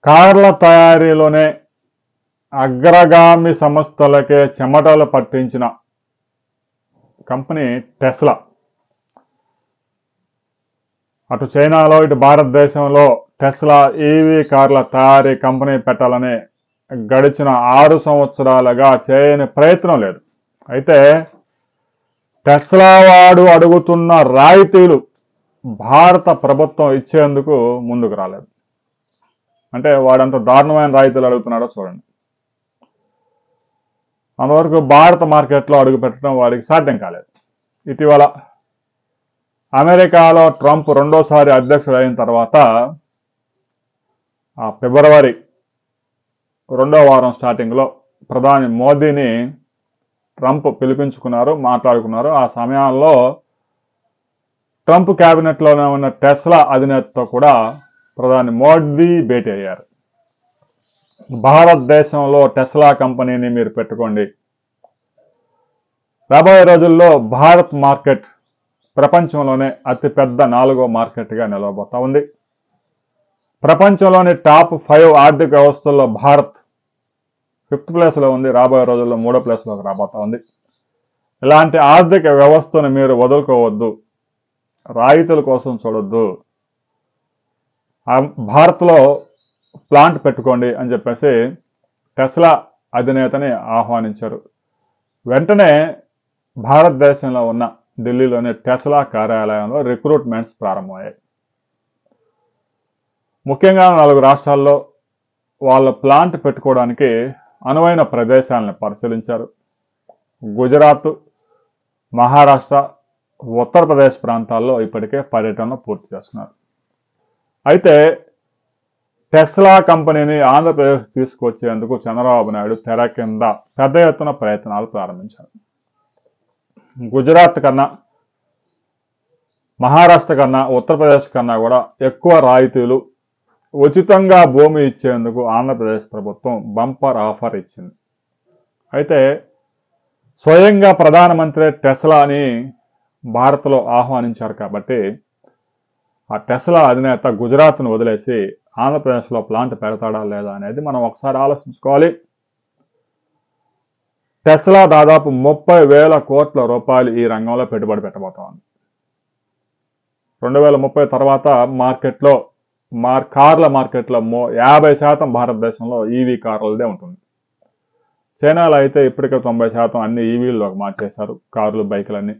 కార్ల తయారీలోనే అగ్రగామి సంస్థలకే చెమటలు పట్టించిన కంపెనీ టెస్లా. అటు చైనాలో ఇటు భారతదేశంలో టెస్లా ఈవీ కార్ల తయారీ కంపెనీ పెట్టాలని గడిచిన 6 సంవత్సరాలుగా చేయని ప్రయత్నం లేదు. అయితే టెస్లా వాడు అడుగుతున్న రాయితీలు భారత ప్రభుత్వం ఇచ్చేందుకు ముందుకు రాలేదు. అంటే వాడంత దారుణమైన రాయితీలు అడుగుతున్నాడో చూడండి. అంతవరకు భారత మార్కెట్లో అడుగు పెట్టడం వాడికి సాధ్యం కాలేదు. ఇటీవల అమెరికాలో ట్రంప్ రెండోసారి అధ్యక్షుడు అయిన తర్వాత ఫిబ్రవరి 2వ వారం స్టార్టింగ్లో ప్రధాని మోదీని ట్రంప్ పిలిపించుకున్నారు, మాట్లాడుకున్నారు. ఆ సమయంలో ట్రంప్ క్యాబినెట్లోనే ఉన్న టెస్లా అధినేతతో కూడా ప్రధాని మోదీ భేటీ అయ్యారు. భారతదేశంలో టెస్లా కంపెనీని మీరు పెట్టుకోండి. రాబోయే రోజుల్లో భారత్ మార్కెట్ ప్రపంచంలోనే అతిపెద్ద 4వ మార్కెట్గా నిలవబోతా ఉంది. ప్రపంచంలోని టాప్ 5 ఆర్థిక వ్యవస్థల్లో భారత్ 5th ప్లేస్లో ఉంది. రాబోయే రోజుల్లో 3వ ప్లేస్లోకి రాబోతా ఉంది. ఇలాంటి ఆర్థిక వ్యవస్థను మీరు వదులుకోవద్దు, రాయితీల కోసం చూడొద్దు, భారత్లో ప్లాంట్ పెట్టుకోండి అని చెప్పేసి టెస్లా అధినేతని ఆహ్వానించారు. వెంటనే భారతదేశంలో ఉన్న ఢిల్లీలోని టెస్లా కార్యాలయంలో రిక్రూట్మెంట్స్ ప్రారంభమయ్యాయి. ముఖ్యంగా 4 రాష్ట్రాల్లో వాళ్ళ ప్లాంట్ పెట్టుకోవడానికి అనువైన ప్రదేశాలను పరిశీలించారు. గుజరాత్, మహారాష్ట్ర, ఉత్తరప్రదేశ్ ప్రాంతాల్లో ఇప్పటికే పర్యటనలు పూర్తి చేసుకున్నారు. అయితే టెస్లా కంపెనీని ఆంధ్రప్రదేశ్ తీసుకొచ్చేందుకు చంద్రబాబు నాయుడు తెర కింద పెద్ద ఎత్తున ప్రయత్నాలు ప్రారంభించారు. గుజరాత్ కన్నా, మహారాష్ట్ర కన్నా, ఉత్తరప్రదేశ్ కన్నా కూడా ఎక్కువ రాయితీలు, ఉచితంగా భూమి ఇచ్చేందుకు ఆంధ్రప్రదేశ్ ప్రభుత్వం బంపర్ ఆఫర్ ఇచ్చింది. అయితే స్వయంగా ప్రధానమంత్రి టెస్లాని భారత్లో ఆహ్వానించారు కాబట్టి ఆ టెస్లా అధినేత గుజరాత్ను వదిలేసి ఆంధ్రప్రదేశ్లో ప్లాంట్ పెడతాడా లేదా అనేది మనం ఒకసారి ఆలోచించుకోవాలి. టెస్లా దాదాపు 30,000 కోట్ల రూపాయలు ఈ రంగంలో పెట్టుబడి పెట్టబోతా ఉంది. 2030 తర్వాత మార్కెట్లో కార్ల మార్కెట్లో 50% భారతదేశంలో ఈవీ కార్లదే ఉంటుంది. చైనాలో అయితే ఇప్పటికే 90% అన్ని ఈవీల్లోకి మార్చేశారు కార్లు, బైకులన్నీ.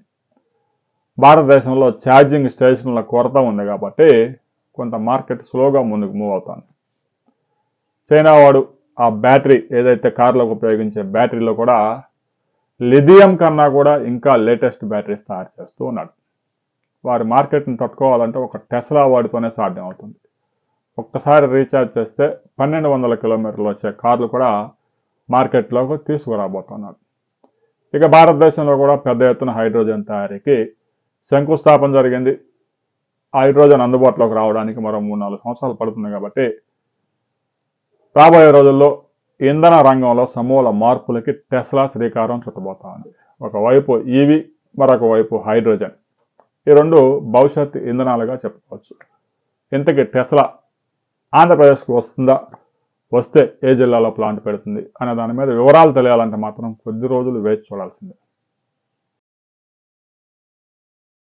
భారతదేశంలో ఛార్జింగ్ స్టేషన్ల కొరత ఉంది కాబట్టి కొంత మార్కెట్ స్లోగా ముందుకు మూవ్ అవుతుంది. చైనా వాడు ఆ బ్యాటరీ ఏదైతే కార్లకు ఉపయోగించే బ్యాటరీలో కూడా లిథియం కన్నా కూడా ఇంకా లేటెస్ట్ బ్యాటరీస్ తయారు చేస్తూ ఉన్నాడు. వారి మార్కెట్ని తట్టుకోవాలంటే ఒక టెస్లా వాడితోనే సాధ్యం అవుతుంది. ఒక్కసారి రీఛార్జ్ చేస్తే 1200 కిలోమీటర్లు వచ్చే కార్లు కూడా మార్కెట్లోకి తీసుకురాబోతున్నాడు. ఇక భారతదేశంలో కూడా పెద్ద ఎత్తున హైడ్రోజన్ తయారీకి శంకుస్థాపన జరిగింది. హైడ్రోజన్ అందుబాటులోకి రావడానికి మరో 3-4 సంవత్సరాలు పడుతుంది కాబట్టి రాబోయే రోజుల్లో ఇంధన రంగంలో సమూల మార్పులకి టెస్లా శ్రీకారం చుట్టబోతా ఉంది. ఒకవైపు ఈవీ, మరొక వైపు హైడ్రోజన్. ఈ రెండు భవిష్యత్ ఇంధనాలుగా చెప్పుకోవచ్చు. ఇంతకీ టెస్లా ఆంధ్రప్రదేశ్కి వస్తుందా, వస్తే ఏ జిల్లాలో ప్లాంట్ పెడుతుంది అనే దాని మీద వివరాలు తెలియాలంటే మాత్రం కొద్ది రోజులు వేచి చూడాల్సిందే.